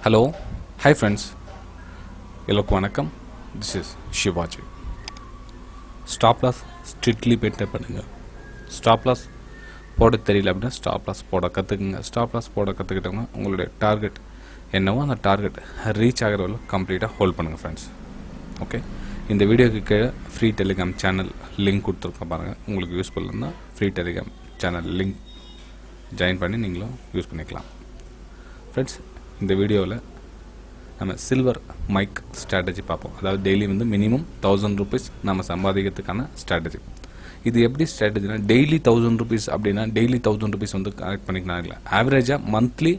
Hello, hi friends. எல்லோருக்கும் வணக்கம். This is Shivaji. Stop loss strictly maintain பண்ணுங்க. Stop loss போட தெரியல அப்படின்னா stop loss போட கற்றுக்குங்க. Stop loss போட கற்றுக்கிட்டவங்க உங்களுடைய டார்கெட் என்னவோ அந்த டார்கெட் ரீச் ஆகிற வரலும் கம்ப்ளீட்டாக ஹோல்ட் பண்ணுங்கள் ஃப்ரெண்ட்ஸ். ஓகே, இந்த வீடியோக்கு கீழே ஃப்ரீ டெலிகிராம் சேனல் லிங்க் கொடுத்துருக்கேன் பாருங்கள். உங்களுக்கு யூஸ்ஃபுல் இருந்தால் free Telegram channel link join பண்ணி நீங்களும் யூஸ் பண்ணிக்கலாம் ஃப்ரெண்ட்ஸ். இந்த வீடியோவில் நம்ம சில்வர் மைக் ஸ்ட்ராட்டஜி பார்ப்போம். அதாவது டெய்லி வந்து மினிமம் 1000 rupees நம்ம சம்பாதிக்கிறதுக்கான ஸ்ட்ராட்டஜி. இது எப்படி ஸ்ட்ராட்டஜினா, டெய்லி 1000 rupees அப்படின்னா டெய்லி 1000 rupees வந்து கனெக்ட் பண்ணிக்கலாம். இல்லை, ஆவரேஜாக மந்த்லி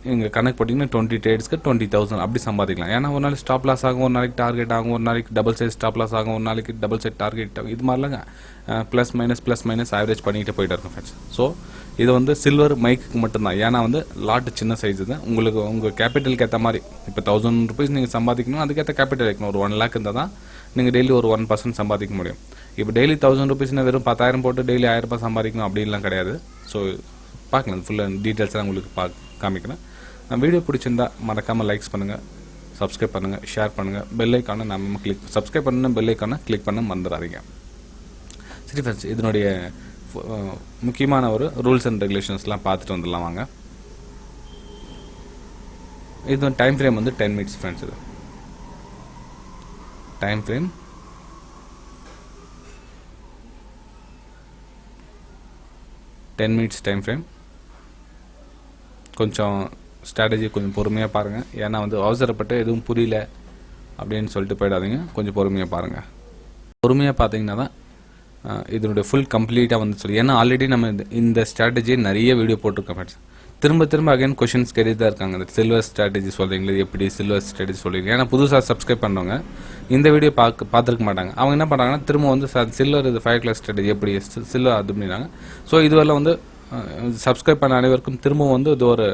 நீங்கள் கனெக்ட் பண்ணிங்கன்னா 20 trades 20,000 அப்படி சம்பாதிக்கலாம். ஏன்னா ஒரு நாளைக்கு ஸ்டாப் லாஸ் ஆகும், ஒரு நாளைக்கு டார்கெட் ஆகும், ஒரு நாளைக்கு டபுள் சைட் ஸ்டாப் லாஸ் ஆகும், ஒரு நாளைக்கு டபுள் சைட் டார்கெட் ஆகும். இது மாதிரிலாம் ப்ளஸ் மைனஸ் ஆவரேஜ் பண்ணிகிட்டே போயிட்டு இருக்கும் ஃப்ரெண்ட்ஸ். ஸோ இது வந்து சில்வர் மைக்கு மட்டும்தான். ஏன்னா வந்து லாட்டு சின்ன சைஸு தான். உங்களுக்கு உங்கள் கேபிட்டலுக்கு ஏற்ற மாதிரி இப்போ 1000 rupees நீங்கள் சம்பாதிக்கணும், அதுக்கேற்ற கேபிட்டல் வைக்கணும். ஒரு 1 lakh இருந்தால் தான் நீங்கள் டெய்லி ஒரு 1% சம்பாதிக்க முடியும். இப்போ டெய்லி 1000 rupeesனா வெறும் 10,000 போட்டு டெய்லி 1000 ரூபாய் சம்பாதிக்கணும் அப்படின்லாம் கிடையாது. ஸோ பார்க்கலாம், ஃபுல்லாக டீட்டெயில்ஸாக உங்களுக்கு காமிக்கிறேன். வீடியோ பிடிச்சிருந்தா மறக்காமல் லைக்ஸ் பண்ணுங்கள், சப்ஸ்கிரைப் பண்ணுங்கள், ஷேர் பண்ணுங்கள், பெல் ஐக்கானை நம்ம சப்ஸ்கிரைப் பண்ணணும், பெல் ஐக்கானை கிளிக் பண்ண மறந்துடாதீங்க. சரி ஃப்ரெண்ட்ஸ், இதனுடைய முக்கியமான ஒரு ரூல்ஸ் அண்ட் ரெகுலேஷன்ஸ்லாம் பார்த்துட்டு வந்துடலாம் வாங்க. இது டைம் ஃப்ரேம் வந்து 10 minutes ஃப்ரெண்ட்ஸ். இது time frame 10 minutes time frame. கொஞ்சம் ஸ்ட்ராட்டஜி கொஞ்சம் பொறுமையாக பாருங்கள். ஏன்னா வந்து அவசரப்பட்டு எதுவும் புரியல அப்படின்னு சொல்லிட்டு போயிடாதீங்க. கொஞ்சம் பொறுமையாக பாருங்கள். பொறுமையாக பார்த்தீங்கன்னா தான் இதனுடைய ஃபுல் கம்ப்ளீட்டாக வந்து சொல்லி. ஏன்னா ஆல்ரெடி நம்ம இந்த ஸ்ட்ராட்டஜியை நிறைய வீடியோ போட்டிருக்கோம் ஃப்ரெண்ட்ஸ். திரும்ப அகைன் கொஷின்ஸ் கேட்டு தான் இருக்காங்க. இந்த சில்வர் ஸ்ட்ராட்டஜி சொல்கிறீங்களே, எப்படி சில்வர் ஸ்ட்ராட்டஜி சொல்கிறீங்க? ஏன்னா புதுசாக சப்ஸ்கிரைப் பண்ணுறவங்க இந்த வீடியோ பார்த்துருக்க மாட்டாங்க. அவங்க என்ன பண்ணுறாங்கன்னா திரும்ப வந்து சில்வர் இது 5 o'clock ஸ்ட்ராட்டஜி எப்படி சில்வர் அது அப்படின்னாங்க. ஸோ இதுவரையில் வந்து சப்ஸ்கிரைப் பண்ண அனைவருக்கும் திரும்பவும் வந்து இது ஒரு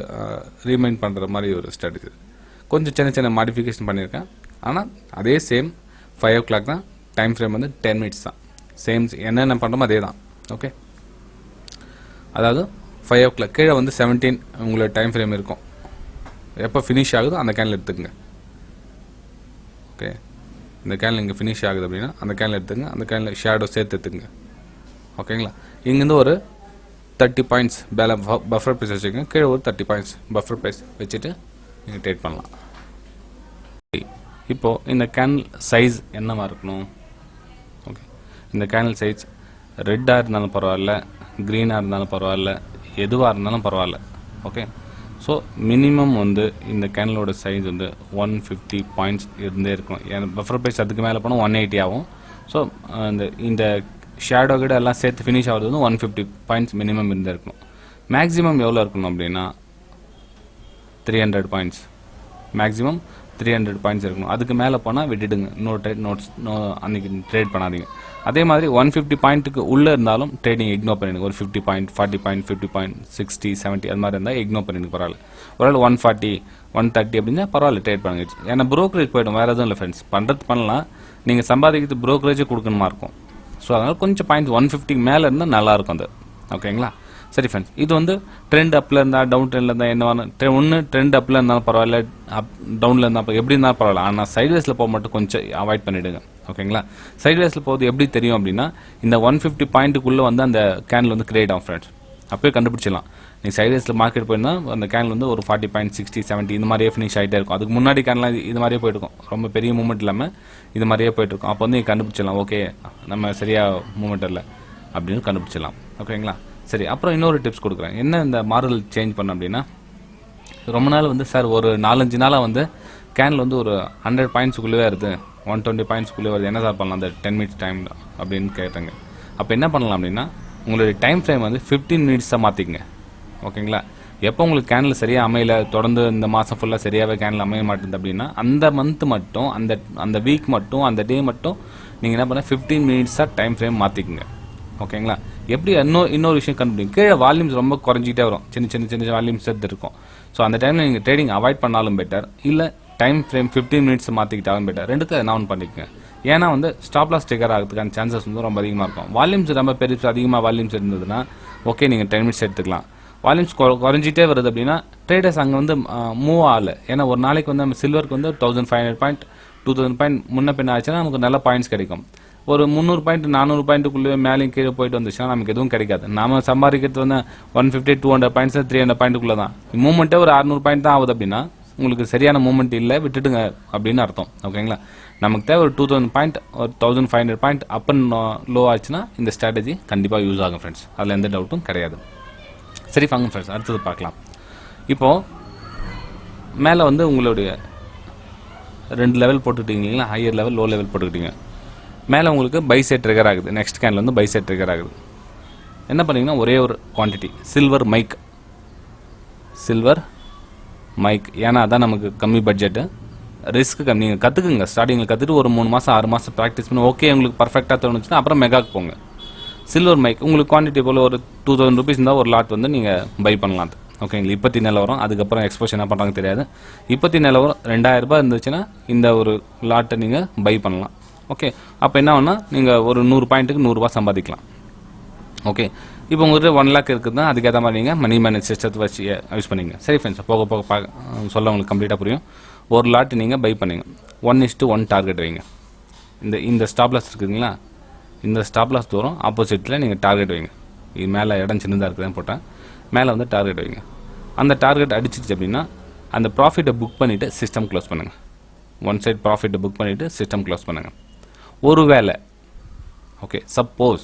ரீமைண்ட் பண்ணுற மாதிரி ஒரு ஸ்ட்ராட்டஜி. கொஞ்சம் சின்ன மாடிஃபிகேஷன் பண்ணியிருக்கேன். ஆனால் அதே சேம் 5 o'clock தான். டைம் ஃப்ரேம் வந்து 10 minutes தான். சேம் என்னென்ன பண்ணுறோமோ அதே தான். ஓகே, அதாவது 5 o'clock கீழே வந்து 17 உங்களோட டைம் ஃப்ரேம் இருக்கும். எப்போ ஃபினிஷ் ஆகுதோ அந்த கேனில் எடுத்துக்கங்க. ஓகே, இந்த கேனில் இங்கே ஃபினிஷ் ஆகுது அப்படின்னா அந்த கேனில் எடுத்துங்க. அந்த கேனில் ஷேடோ சேர்த்து எடுத்துங்க. ஓகேங்களா, இங்கேருந்து ஒரு 30 points பஃபர் ப்ரைஸ் வச்சுக்கோங்க. கீழே ஒரு 30 points பஃபர் ப்ரைஸ் வச்சுட்டு நீங்கள் ட்ரேட் பண்ணலாம். இப்போது இந்த கேனல் சைஸ் என்னவா இருக்கணும்? ஓகே, இந்த கேனல் சைஸ் ரெட்டாக இருந்தாலும் பரவாயில்ல, க்ரீனாக இருந்தாலும் பரவாயில்ல, எதுவாக இருந்தாலும் பரவாயில்ல. ஓகே, ஸோ மினிமம் வந்து இந்த கேனலோட சைஸ் வந்து 150 points இருந்தே இருக்கணும். ஏன்னா பஃபர் ப்ரைஸ் அதுக்கு மேலே போனால் 180 ஆகும். ஸோ இந்த ஷேடோ கிட்ட எல்லாம் சேர்த்து ஃபினிஷ் ஆகிறது வந்து 150 points மினிமம் இருந்தே இருக்கணும். மேக்ஸிமம் எவ்வளோ இருக்கணும் அப்படின்னா 300 points. மேக்ஸிமம் 300 points இருக்கணும். அதுக்கு மேலே போனால் விட்டுடுங்க. அன்றைக்கி ட்ரேட் பண்ணாதீங்க. அதே மாதிரி 150 pointக்கு உள்ளே இருந்தாலும் ட்ரேடிங் இக்னோர் பண்ணிடுங்க. ஒரு 50 point, 40 point, 50 point, 60, 70 அது மாதிரி இருந்தால் இக்னோர் பண்ணிடுங்க. பரவாயில்ல. ஒரு 140, 130 அப்படின்னா பரவாயில்ல, ட்ரேட் பண்ணுங்க. ஏன்னா ப்ரோக்கரேஜ் போய்டும், வேறு எதுவும் இல்லை ஃப்ரெண்ட்ஸ். பண்ணுறது பண்ணலாம், நீங்கள் சம்பாதிக்கிறது ப்ரோக்கரேஜே கொடுக்கணுமா இருக்கும். ஸோ அதனால் கொஞ்சம் பாயிண்ட்ஸ் 150 மேலே இருந்தால் நல்லாயிருக்கும் அது. ஓகேங்களா, சரி ஃப்ரெண்ட்ஸ். இது வந்து ட்ரெண்ட் அப்பில் இருந்தால், டவுன் ட்ரெண்டில் இருந்தால் என்ன ஒன்று ட்ரெண்ட் அப்பில் இருந்தாலும் பரவாயில்ல, டவுனில் இருந்தால் எப்படி இருந்தாலும் பரவாயில்ல. ஆனால் சைட்வேஸில் போக மட்டும் கொஞ்சம் அவாய்ட் பண்ணிவிடுங்க. ஓகேங்களா, சைட்வேஸில் போகிறது எப்படி தெரியும் அப்படின்னா, இந்த 150 pointக்குள்ளே வந்து அந்த கேனில் வந்து கிரியேட் ஆகும் ஃப்ரெண்ட்ஸ். அப்போயே கண்டுபிடிச்சிடலாம். நீ சைட்வேஸில் மார்க்கெட் போயிருந்தால் அந்த கேனில் வந்து ஒரு 40 point, 60, 70 இந்த மாதிரியே ஃபினிஷ் ஆகிட்டே இருக்கும். அதுக்கு முன்னாடி கேன்லாம் இது மாதிரியே போயிட்டுருக்கும். ரொம்ப பெரிய மூமெண்ட் இல்லாமல் இது மாதிரியே போயிட்டுருக்கும். அப்போ வந்து நீ கண்டுபிடிச்சிடலாம், ஓகே நம்ம சரியாக மூமெண்ட் இல்லை அப்படின்னு கண்டுபிடிச்சிடலாம். ஓகேங்களா, சரி. அப்புறம் இன்னொரு டிப்ஸ் கொடுக்குறேன். என்ன இந்த மாடல் சேஞ்ச் பண்ண அப்படின்னா, ரொம்ப நாள் வந்து சார் ஒரு 4-5 நாளாக வந்து கேனில் வந்து ஒரு 100 pointsக்குள்ளே வருது, 120 pointsக்குள்ளே வருது, என்ன சார் பண்ணலாம் அந்த 10 minutes டைம் அப்படின்னு கேட்டாங்க. அப்போ என்ன பண்ணலாம் அப்படின்னா, உங்களுடைய டைம் ஃப்ரேம் வந்து 15 minutes மாற்றிக்கங்க. ஓகேங்களா, எப்போ உங்களுக்கு கேனில் சரியாக அமையல, தொடர்ந்து இந்த மாதம் ஃபுல்லாக சரியாகவே கேனில் அமைய மாட்டேங்குது அப்படின்னா அந்த மந்த் மட்டும், அந்த வீக் மட்டும், அந்த டே மட்டும் நீங்கள் என்ன பண்ண 15 minutes டைம் ஃப்ரேம் மாற்றிக்குங்க. ஓகேங்களா, எப்படி இன்னொரு விஷயம் கண்டுபிடிங்க. கீழே வால்யூம்ஸ் ரொம்ப குறைஞ்சிக்கிட்டே வரும், சின்ன வால்யூம்ஸ் எடுத்து இருக்கும். ஸோ அந்த டைமில் நீங்கள் ட்ரேடிங் அவாய்ட் பண்ணாலும் பெட்டர், இல்லை டைம் ஃப்ரேம் 15 minutes மாற்றிக்கிட்டாலும் பெட்டர். ரெண்டுத்தை அனௌன்ஸ் பண்ணிக்கங்க. ஏன்னா வந்து ஸ்டாப் லாஸ் ட்ரிகர் ஆகிறதுக்கான சான்சஸ் வந்து ரொம்ப அதிகமாக இருக்கும். வால்யூம்ஸ் ரொம்ப பெருசு அதிகமாக வால்யூம்ஸ் இருந்ததுன்னா ஓகே நீங்கள் 10 minutes எடுத்துக்கலாம். வால்யூம்ஸ் குறைஞ்சிட்டே வருது அப்படின்னா ட்ரேடர்ஸ் அங்கே வந்து மூவ் ஆகல. ஏன்னா ஒரு நாளைக்கு வந்து நம்ம சில்வருக்கு வந்து 1500 பாயிண்ட் 2000 பாயிண்ட் முன்ன பின்ன ஆச்சுன்னா நமக்கு நல்ல பாயிண்ட்ஸ் கிடைக்கும். ஒரு 300 பாயிண்ட் 400 பாயிண்ட்டுக்குள்ளே மேலேயும் கீழே போயிட்டு வந்துச்சுன்னா நமக்கு எதுவும் கிடைக்காது. நாம சம்பாதிக்கிறது வந்து 150 200 பாயிண்ட்ஸ் 300 பாயிண்ட்டுக்குள்ளே தான். மூவ்மெண்ட்டே ஒரு 600 பாயிண்ட் தான் ஆகுது அப்படின்னா உங்களுக்கு சரியான மூவ்மெண்ட் இல்லை, விட்டுடுங்க அப்படின்னு அர்த்தம். ஓகேங்களா? நமக்கு தேவை ஒரு 2000 பாயிண்ட் ஒரு 1500 பாயிண்ட் அப் அண்ட் லோ ஆச்சுன்னா இந்த ஸ்ட்ராட்டஜி கண்டிப்பாக யூஸ் ஆகும் ஃப்ரெண்ட்ஸ். அதில் எந்த டவுட்டும் கிடையாது. சரி வாங்க ஃப்ரெண்ட்ஸ், அடுத்தது பார்க்கலாம். இப்போது மேலே வந்து உங்களுடைய 2 லெவல் போட்டுக்கிட்டீங்க இல்லைங்களா, ஹையர் லெவல் லோ லெவல் போட்டுக்கிட்டீங்க. மேலே உங்களுக்கு பை சைட் ட்ரிகர் ஆகுது, நெக்ஸ்ட் கேனில் வந்து பை சைட் ட்ரிகர் ஆகுது. என்ன பண்ணீங்கன்னா ஒரே ஒரு குவான்டிட்டி சில்வர் மைக், ஏன்னா அதான் நமக்கு கம்மி பட்ஜெட்டு, ரிஸ்க் கம்மி. நீங்கள் கற்றுக்குங்க, ஸ்டார்டிங்கில் கற்றுட்டு ஒரு 3 மாதம் 6 மாதம் ப்ராக்டிஸ் பண்ணி ஓகே உங்களுக்கு பர்ஃபெக்டாக தோணுச்சுன்னா அப்புறம் மெகாக்கு போங்க. சில்வர் மைக் உங்களுக்கு குவான்டிட்டி போல் ஒரு 2000 ருபீஸ் இருந்தால் ஒரு லாட் வந்து நீங்கள் பை பண்ணலாம். ஓகேங்களா? இப்போத்தி நிலவரம், அதுக்கப்புறம் எக்ஸ்போஷன் என்ன பண்ணுறாங்க தெரியாது. இப்போத்தி நிலவரம் 2000 ரூபாய் இருந்துச்சுன்னா இந்த ஒரு லாட்டை நீங்கள் பை பண்ணலாம். ஓகே, அப்போ என்ன ஆகுனா நீங்கள் ஒரு 100 பாயிண்ட்டுக்கு 100 ரூபா சம்பாதிக்கலாம். ஓகே, இப்போ உங்களுக்கு 1 லேக் இருக்குதுன்னா அதுக்கேற்ற மாதிரி நீங்கள் மணி மேனேஜ் சிஸ்டத்தை வச்சு யூஸ் பண்ணிங்க. சரி ஃப்ரெண்ட்ஸ், போக போக சொல்ல உங்களுக்கு கம்ப்ளீட்டாக புரியும். ஒரு லாட் நீங்கள் பை பண்ணிங்க, 1:1 டார்கெட் வைங்க. இந்த ஸ்டாப் லாஸ் இருக்குதுங்களா, இந்த ஸ்டாப் லாஸ் தூரம் ஆப்போசிட்டில் நீங்கள் டார்கெட் வைங்க. இது மேலே இடம் சின்னதாக இருக்குதுன்னு போட்டேன், மேலே வந்து டார்கெட் வைங்க. அந்த டார்கெட் அடிச்சிச்சு அப்படின்னா அந்த ப்ராஃபிட்டை புக் பண்ணிவிட்டு சிஸ்டம் க்ளோஸ் பண்ணுங்கள். ஒன் சைட் ப்ராஃபிட்டை புக் பண்ணிவிட்டு சிஸ்டம் க்ளோஸ் பண்ணுங்கள். ஒரு வேளை ஓகே சப்போஸ்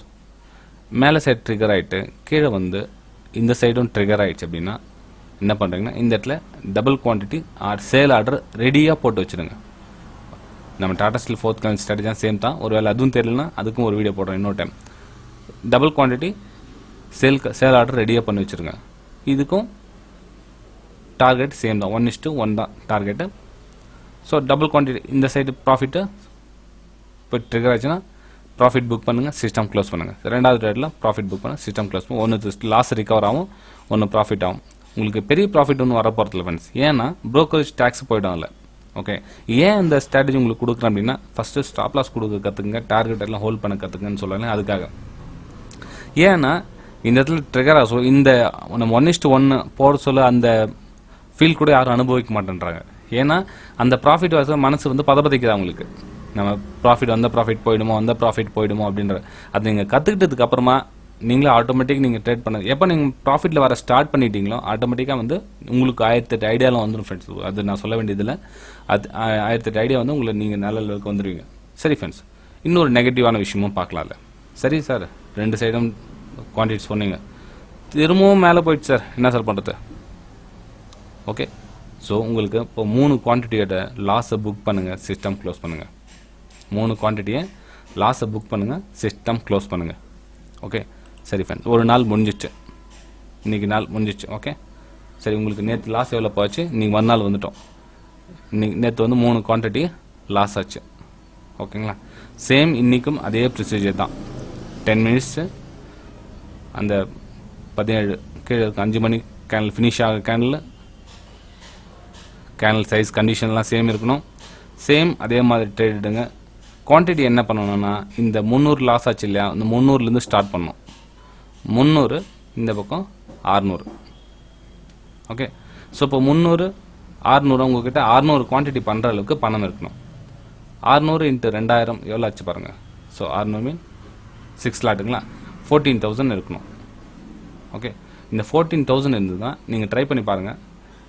மேலே சைட் ட்ரிகர் ஆகிட்டு கீழே வந்து இந்த சைடும் ட்ரிகர் ஆகிடுச்சு அப்படின்னா என்ன பண்ணுறீங்கன்னா இந்த இடத்துல double quantity R sale order ரெடியாக போட்டு வச்சுருங்க. நம்ம Tata steel 4th candle strategy தான் சேம் தான். ஒரு வேளை அதுவும் தெரியலனா அதுக்கும் ஒரு வீடியோ போடுறோம் இன்னொரு time. Double quantity sale order ரெடியாக பண்ணி வச்சுருங்க. இதுக்கும் டார்கெட் சேம் தான், 1:1 தான் டார்கெட்டு. ஸோ டபுள் குவான்டிட்டி இந்த சைடு ப்ராஃபிட்டு இப்போ ட்ரிகர் ஆச்சுன்னா ப்ராஃபிட் புக் பண்ணுங்கள், சிஸ்டம் க்ளோஸ் பண்ணுங்கள். ரெண்டாவது ட்ரேடில் ப்ராஃபிட் புக் பண்ணுங்கள், சிஸ்டம் க்ளோஸ் பண்ணுங்கள். ஒன்று லாஸ் ரிகவர் ஆகும், ஒன்று ப்ராஃபிட் ஆகும். உங்களுக்கு பெரிய ப்ராஃபிட் ஒன்றும் வர போகிறதில்ல ஃப்ரெண்ட்ஸ். ஏன்னா ப்ரோக்கரேஜ் டேக்ஸ் போய்டும்ல. ஓகே, ஏன் இந்த ஸ்ட்ராட்டஜி உங்களுக்கு கொடுக்குறேன் அப்படின்னா ஃபஸ்ட்டு ஸ்டாப் லாஸ் கொடுக்க கற்றுக்குங்க, டார்கெட் எல்லாம் ஹோல்ட் பண்ண கற்றுக்குங்கன்னு சொல்லலாம். அதுக்காக ஏன்னா இந்த இடத்துல ட்ரிகர் ஆகும். இந்த நம்ம 1:1 போட சொல்ல அந்த ஃபீல் கூட யாரும் அனுபவிக்க மாட்டேன்றாங்க. ஏன்னா அந்த ப்ராஃபிட் வர மனசு வந்து பதப்பதைக்குது அவங்களுக்கு. நம்ம ப்ராஃபிட் வந்த ப்ராஃபிட் போயிடுமோ அப்படின்ற அது நீங்கள் கற்றுக்கிட்டதுக்கு அப்புறமா நீங்களே ஆட்டோமேட்டிக் நீங்கள் ட்ரேட் பண்ண எப்போ நீங்கள் ப்ராஃபிட்டில் வர ஸ்டார்ட் பண்ணிட்டீங்களோ ஆட்டோமேட்டிக்காக வந்து உங்களுக்கு 1008 ஐடியாலாம் வந்துடும் ஃப்ரெண்ட்ஸ். அது நான் சொல்ல வேண்டியதில்லை. அது 1008 ஐடியா வந்து உங்களை நீங்கள் நல்ல லெவலுக்கு வந்துடுவீங்க. சரி ஃப்ரெண்ட்ஸ், இன்னொரு நெகட்டிவான விஷயமும் பார்க்கலாம்ல. சரி சார், 2 சைடும் குவான்டிட்டி சொன்னீங்க, திரும்பவும் மேலே போயிடுச்சு சார், என்ன சார் பண்ணுறது? ஓகே, ஸோ உங்களுக்கு இப்போ 3 குவான்டிட்டியோட லாஸை புக் பண்ணுங்கள், சிஸ்டம் க்ளோஸ் பண்ணுங்கள். 3 குவான்டிட்டியை லாஸை புக் பண்ணுங்கள், சிஸ்டம் க்ளோஸ் பண்ணுங்கள். ஓகே சரி ஃப்ரெண்ட்ஸ், ஒரு நாள் முடிஞ்சிச்சு, இன்றைக்கி நாள் முடிஞ்சிச்சு. ஓகே சரி, உங்களுக்கு நேற்று லாஸ் எவ்வளோ போச்சு, இன்றைக்கி மறுநாள் வந்துட்டோம். நேற்று வந்து 3 குவான்டிட்டி லாஸ் ஆச்சு. ஓகேங்களா? சேம் இன்றைக்கும் அதே ப்ரொசீஜர் தான். 10 மினிட்ஸு அந்த 17 கீழே 5 மணி கேனல் ஃபினிஷ் ஆக கேனல் சைஸ் கண்டிஷன்லாம் சேம் இருக்கணும். சேம் அதே மாதிரி ட்ரேட் எடுங்க. குவான்டிட்டி என்ன பண்ணணும்னா இந்த 300 லாஸ் ஆச்சு இல்லையா, இந்த 300லேருந்து ஸ்டார்ட் பண்ணணும். 300 இந்த பக்கம் 600. ஓகே, ஸோ இப்போ 300 600 உங்ககிட்ட 600 குவான்டிட்டி பண்ணுற அளவுக்கு பணம் இருக்கணும். 600 × 2000 எவ்வளோ ஆச்சு பாருங்கள். ஸோ 600 மீன் 6 லாட்டுங்களா, 14,000 இருக்கணும். ஓகே, இந்த 14,000 இருந்து தான் நீங்கள் ட்ரை பண்ணி பாருங்கள்.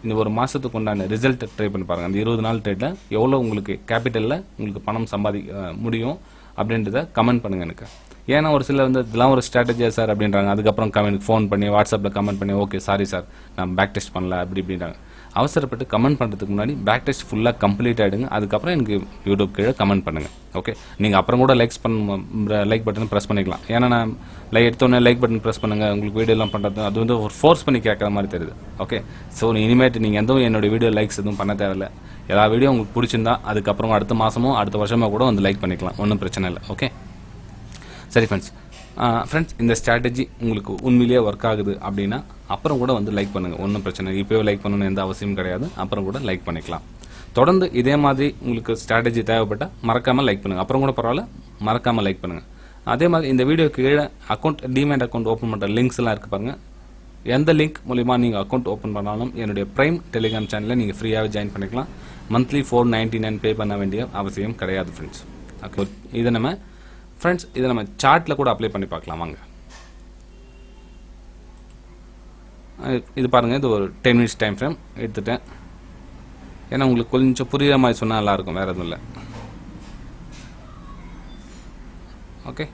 இந்த ஒரு மாதத்துக்கு உண்டான ரிசல்ட்டை ட்ரை பண்ணி பாருங்கள். அந்த 20 நாள் ட்ரேடில் எவ்வளோ உங்களுக்கு கேபிட்டலில் உங்களுக்கு பணம் சம்பாதிக்க முடியும் அப்படின்றத கமெண்ட் பண்ணுங்கள் எனக்கு. ஏன்னா ஒரு சிலர் வந்து இதெல்லாம் ஒரு ஸ்ட்ராட்டஜியா சார் அப்படின்றாங்க. அதுக்கப்புறம் கமெண்ட் ஃபோன் பண்ணி வாட்ஸ்அப்பில் கமெண்ட் பண்ணி ஓகே சாரி சார் நான் பேக் டெஸ்ட் பண்ணல அப்படின்றாங்க. அவசரப்பட்டு கமெண்ட் பண்ணுறதுக்கு முன்னாடி பேக் டெஸ்ட் ஃபுல்லாக கம்ப்ளீட் ஆகிடுங்க. அதுக்கப்புறம் எனக்கு யூடியூப் கீழே கமெண்ட் பண்ணுங்கள். ஓகே, நீங்கள் அப்புறம் கூட லைக் பட்டன் ப்ரெஸ் பண்ணிக்கலாம். ஏன்னா நான் எடுத்தோடனே லைக் பட்டன் ப்ரெஸ் பண்ணுங்கள், உங்களுக்கு வீடியோலாம் பண்ணுறது அது வந்து ஒரு ஃபோர்ஸ் பண்ணி கேட்குற மாதிரி தெரியுது. ஓகே, ஸோ இனிமேட்டு நீங்கள் எதுவும் என்னோடய வீடியோ லைக்ஸ் எதுவும் பண்ண தேவையில்லை. எல்லா வீடியோ உங்களுக்கு பிடிச்சிருந்தா அதுக்கப்புறம் அடுத்த மாதமோ அடுத்த வருஷமோ கூட வந்து லைக் பண்ணிக்கலாம், ஒன்றும் பிரச்சனை இல்லை. ஓகே சரி ஃப்ரெண்ட்ஸ், இந்த ஸ்ட்ராட்டஜி உங்களுக்கு உண்மையிலேயே ஒர்க் ஆகுது அப்படின்னா அப்புறம் கூட வந்து லைக் பண்ணுங்கள், ஒன்றும் பிரச்சனை. இப்போவே லைக் பண்ணணும்னு எந்த அவசியம் கிடையாது, அப்புறம் கூட லைக் பண்ணிக்கலாம். தொடர்ந்து இதே மாதிரி உங்களுக்கு ஸ்ட்ராட்டஜி தேவைப்பட்டால் மறக்காமல் லைக் பண்ணுங்கள், அப்புறம் கூட பரவாயில்ல மறக்காமல் லைக் பண்ணுங்கள். அதே மாதிரி இந்த வீடியோக்கு கீழே டிமேட் அக்கௌண்ட் ஓப்பன் பண்ணுற லிங்க்ஸ்லாம் இருக்குது பாருங்கள், எந்த லிங்க் மூலிமா நீங்கள் அக்கௌண்ட் ஓப்பன் பண்ணாலும் என்னுடைய ப்ரைம் டெலிகிராம் சேனலில் நீங்கள் ஃப்ரீயாகவே ஜாயின் பண்ணிக்கலாம். மந்த்லி $4.99 பே பண்ண வேண்டிய அவசியம் கிடையாது ஃப்ரெண்ட்ஸ். ஓகே, இதை நம்ம சார்ட்டில் கூட அப்ளை பண்ணி பார்க்கலாம் வாங்க. இது பாருங்கள், இது ஒரு 10 minutes டைம் ஃப்ரேம் எடுத்துட்டேன். ஏன்னா உங்களுக்கு கொஞ்சம் புரியுற மாதிரி சொன்னால் நல்லாயிருக்கும், வேறு எதுவும் இல்லை. ஓகே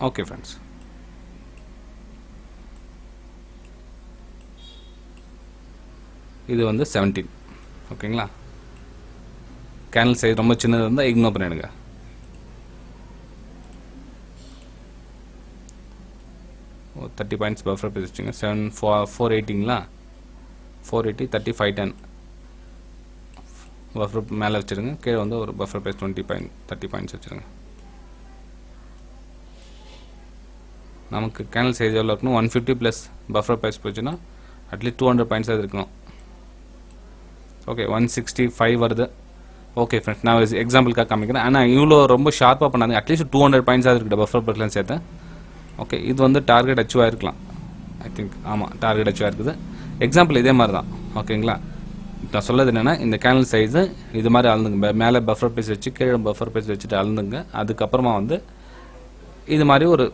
ஓகே ஃப்ரெண்ட்ஸ், இது வந்து 17. ஓகேங்களா, கேண்டில் சைஸ் ரொம்ப சின்னது இருந்தால் இக்னோர் பண்ணிடுங்க. ஓ 30 பாயிண்ட்ஸ் பஃபர் ப்ரைஸ் வச்சுங்க. 480ங்களா, 480 30 510 பஃபர் மேலே வச்சுருங்க. கீழே வந்து ஒரு பஃபர் ப்ரைஸ் 30 பாயிண்ட்ஸ் வச்சுருங்க. நமக்கு கேண்டில் சைஸ் எவ்வளோ இருக்கணும், 150 ப்ளஸ் பஃபர் ப்ரைஸ் போச்சுன்னா அட்லீஸ்ட் 200 பாயிண்ட்ஸ் அது இருக்கணும். ஓகே, 165 வருது. ஓகே ஃப்ரெண்ட்ஸ், நான் எக்ஸாம்பிளுக்காக காமிக்கிறேன். ஆனால் இவ்வளோ ரொம்ப ஷார்ப்பாக பண்ணாங்க. அட்லீஸ்ட் 200 பாயிண்ட்ஸ் இருக்குது பஃபர் ப்ரைஸ்லாம் சேர்த்தேன். ஓகே, இது வந்து டார்கெட் அச்சீவாக இருக்கலாம். ஐ திங்க் ஆமாம், டார்கெட் அச்சீவாக இருக்குது. எக்ஸாம்பிள் இதே மாதிரி தான். ஓகேங்களா, நான் சொல்லது என்னென்னா, இந்த கேண்டில் சைஸு இது மாதிரி அளந்துங்க. மேலே பஃபர் ப்ரைஸ் வச்சு கீழே பஃபர் ப்ரைஸ் வச்சுட்டு அளந்துங்க. அதுக்கப்புறமா வந்து இது மாதிரி ஒரு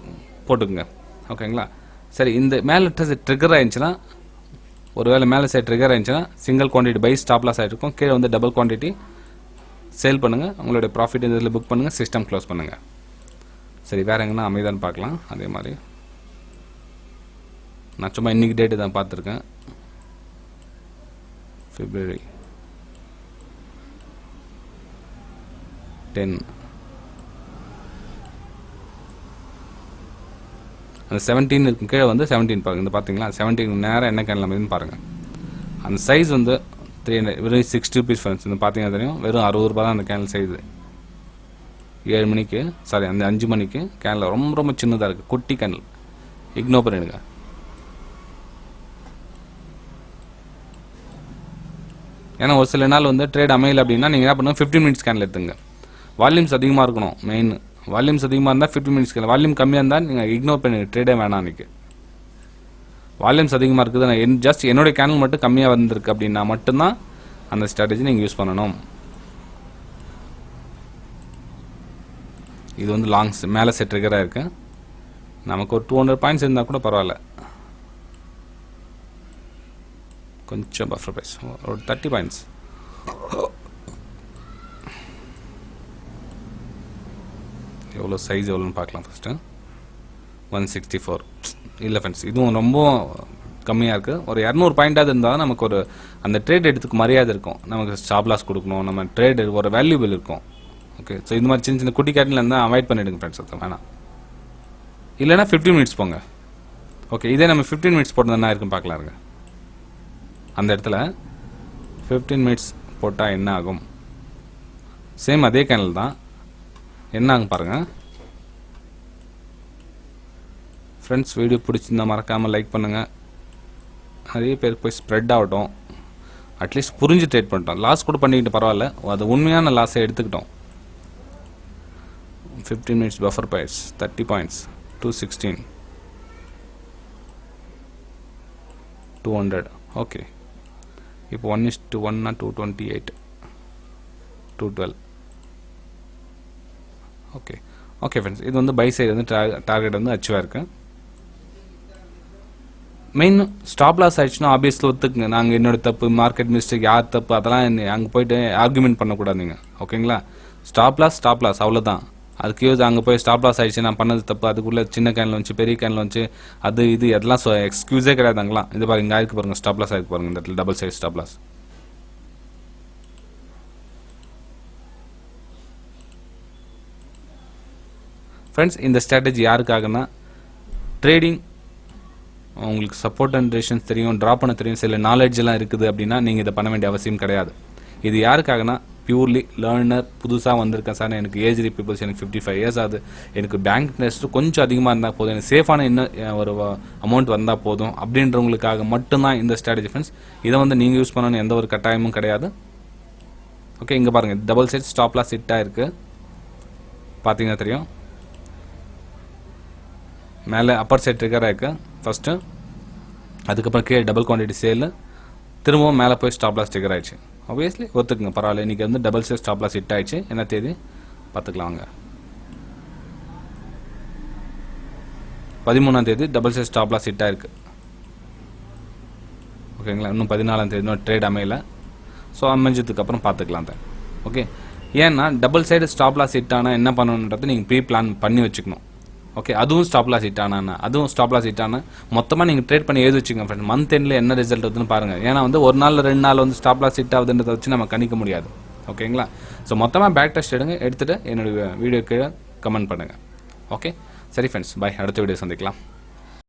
போட்டுக்குங்க. ஓகேங்களா, சரி. இந்த மேலே ட்ரிகர் ஆயிடுச்சுன்னா, ஒருவேளை மேலே சைடு ட்ரிகர் ஆயிடுச்சுன்னா single quantity by stop loss ஆகிருக்கும். கீழே வந்து டபுள் குவான்டிட்டி சேல் பண்ணுங்கள். உங்களுடைய ப்ராஃபிட் இந்த இதில் புக் பண்ணுங்கள், சிஸ்டம் க்ளோஸ் பண்ணுங்கள். சரி, வேறு எங்கன்னா அமைதான்னு பார்க்கலாம். அதே மாதிரி நான் சும்மா இன்றைக்கி டேட்டு தான் பார்த்துருக்கேன். February 10. அந்த 17 இருக்கும். கீழே வந்து 17 பாருங்கள். இந்த பார்த்தீங்களா, 17 நேரம் என்ன கேண்டில் அமைதுன்னு பாருங்கள். அந்த சைஸ் வந்து 300, வெறும் 60 rupees ஃப்ரெண்ட்ஸ். இந்த பார்த்தீங்கன்னா தெரியும், வெறும் 60 ரூபா தான் அந்த கேண்டில் சைஸு. 7 மணிக்கு சாரி அந்த 5 மணிக்கு கேண்டில் ரொம்ப ரொம்ப சின்னதாக இருக்குது, குட்டி கேண்டில். இக்னோர் பண்ணிடுங்க. ஏன்னா ஒரு சில நாள் வந்து ட்ரேட் அமையல அப்படின்னா நீங்கள் என்ன பண்ணுங்கள், 15 minutes கேண்டில் எடுத்துங்க. வால்யூம்ஸ் அதிகமாக இருக்கணும். மெயின் வால்யூம்ஸ் அதிகமாக இருந்தால் 15 minutes கேண்டில். வால்யூம் கம்மியாக இருந்தால் நீங்கள் இக்னோர் பண்ணுங்க, ட்ரேடே வேணாம். அன்றைக்கி வால்யூம்ஸ் அதிகமாக இருக்குது, நான் ஜஸ்ட் என்னுடைய கேண்டில் மட்டும் கம்மியாக வந்திருக்கு அப்படின்னா மட்டும்தான் அந்த ஸ்ட்ராட்டஜி நீங்கள் யூஸ் பண்ணணும். இது வந்து லாங்ஸ் மேலே செட் ட்ரிகராக இருக்குது. நமக்கு ஒரு 200 பாயிண்ட்ஸ் இருந்தால் கூட பரவாயில்ல. கொஞ்சம் பஃபர் ப்ரைஸ் ஒரு 30 பாயிண்ட்ஸ். எவ்வளோ சைஸ் எவ்வளோன்னு பார்க்கலாம். ஃபஸ்ட்டு 164 இல்லை ஃப்ரெண்ட்ஸ், இதுவும் ரொம்ப கம்மியாக இருக்குது. ஒரு 200 பாயிண்ட்டாவது இருந்தால் நமக்கு ஒரு அந்த ட்ரேட் எடுத்துக்கு மரியாதை இருக்கும். நமக்கு ஸ்டாப் லாஸ் கொடுக்கணும், நம்ம ட்ரேட் ஒரு வேல்யூபிள் இருக்கும். ஓகே, ஸோ இந்த மாதிரி சின்ன சின்ன குட்டி கேட்டில் இருந்தால் அவாய்ட் பண்ணிவிடுங்க ஃப்ரெண்ட்ஸ். அது வேணாம். இல்லைனா 15 minutes போங்க. ஓகே, இதே நம்ம 15 minutes போட்டது என்ன இருக்குன்னு பார்க்கலாம் இருங்க. அந்த இடத்துல 15 minutes போட்டால் என்ன ஆகும், சேம் அதே கேண்டில் தான், என்ன ஆகும் பாருங்கள் ஃப்ரெண்ட்ஸ். வீடியோ பிடிச்சிருந்தா மறக்காமல் லைக் பண்ணுங்கள். நிறைய பேருக்கு போய் ஸ்ப்ரெட் ஆகட்டும். அட்லீஸ்ட் புரிஞ்சு ட்ரேட் பண்ணிட்டோம். லாஸ் கூட பண்ணிக்கிட்டு பரவாயில்ல, அது உண்மையான லாஸை எடுத்துக்கிட்டோம். 15 minutes buffer price 30 points 216 200. Okay, இப்போ 1:1 228 212. ஓகே ஓகே ஃப்ரெண்ட்ஸ், இது வந்து பை சைடு வந்து டார்கெட் வந்து அச்சீவாக இருக்குது. மெயின் ஸ்டாப் லாஸ் ஆயிடுச்சுன்னா ஆப்வியஸ்லி ஒத்துக்குங்க. நாங்கள் என்னோட தப்பு, மார்க்கெட் மிஸ்டேக், யார் தப்பு, அதெல்லாம் அங்கே போயிட்டு ஆர்குமெண்ட் பண்ணக்கூடாதுங்க. ஓகேங்களா, ஸ்டாப் லாஸ் அவ்வளோதான். அதுக்கு யூஸ் அங்கே போய் ஸ்டாப் லாஸ் ஆயிடுச்சு, நான் பண்ணது தப்பு, அதுக்குள்ளே சின்ன கேனில் வந்துச்சு, பெரிய கேனில் வந்துச்சு, அது இது எல்லாம் எக்ஸ்கியூஸே கிடையாதுங்களாம். இது பாருங்க, இங்கே ஆயிருக்கு பாருங்கள், ஸ்டாப் லாஸ் ஆயிருக்கு பாருங்கள். இந்த இடத்துல double side stop loss. Friends, இந்த ஸ்ட்ராட்டஜி யாருக்காகனா, ட்ரேடிங் உங்களுக்கு சப்போர்ட் அண்ட் ரெசிஸ்டன்ஸ் தெரியும், ட்ரா பண்ண தெரியும், சில நாலேஜ் எல்லாம் இருக்குது அப்படின்னா நீங்கள் இதை பண்ண வேண்டிய அவசியம் கிடையாது. இது யாருக்காகனா, பியூர்லி லேர்னர், புதுசாக வந்திருக்கேன் சார், எனக்கு ஏஜ் பீப்புள்ஸ், எனக்கு 55 years ஆகுது, எனக்கு பேங்க் இன்ட்ரெஸ்ட் கொஞ்சம் அதிகமாக இருந்தால் போதும், எனக்கு சேஃபான இன்னும் ஒரு அமௌண்ட் வந்தால் போதும் அப்படின்றவங்களுக்காக மட்டும்தான் இந்த ஸ்ட்ராட்டஜி ஃப்ரெண்ட்ஸ். இதை வந்து நீங்கள் யூஸ் பண்ணணும் எந்த ஒரு கட்டாயமும் கிடையாது. ஓகே, இங்கே பாருங்கள், டபுள் சைட் ஸ்டாப் லாஸ் ஹிட்டாக இருக்குது, பார்த்தீங்கன்னா தெரியும். மேலே அப்பர் சைட் ட்ரிகராக இருக்குது ஃபஸ்ட்டு. அதுக்கப்புறம் கீழே டபுள் குவான்டிட்டி சேல், திரும்பவும் மேலே போய் ஸ்டாப் லாஸ் ட்ரிகர் ஆயிடுச்சு. ஆப்வியஸ்லி ஒத்துக்குங்க, பரவாயில்ல. இன்றைக்கி வந்து double side stop loss hit ஆயிடுச்சு. என்ன தேதி பார்த்துக்கலாம் வாங்க. 13ஆம் தேதி double side stop loss hit ஆயிருக்கு. ஓகேங்களா, இன்னும் 14ஆம் தேதி இன்னும் ட்ரேட் அமையல. ஸோ அமைஞ்சதுக்கப்புறம் பார்த்துக்கலாம் தான். ஓகே, ஏன்னா double side stop loss hit ஆனால் என்ன பண்ணணுன்றது நீங்கள் ப்ரீ பிளான் பண்ணி வச்சுக்கணும். ஓகே, அதுவும் ஸ்டாப் லாஸ் ஹிட் ஆனால் அதுவும் ஸ்டாப் லாஸ் ஹிட் ஆனால் மொத்தமாக நீங்கள் ட்ரேட் பண்ணி எழுதி வச்சுக்கோங்க ஃப்ரெண்ட். மந்த் எண்டில் என்ன ரிசல்ட் வருதுன்னு பாருங்கள். ஏன்னா வந்து ஒரு நாள் 2 நாள் வந்து ஸ்டாப் லாஸ் ஹிட் ஆகுதுன்றதை வச்சு நம்ம கணிக்க முடியாது. ஓகேங்களா, ஸோ மொத்தமாக பேக் டெஸ்ட் எடுத்துகிட்டு என்னுடைய வீடியோ கீழே கமெண்ட் பண்ணுங்கள். ஓகே, சரி ஃப்ரெண்ட்ஸ், பாய். அடுத்த வீடியோ சந்திக்கலாம்.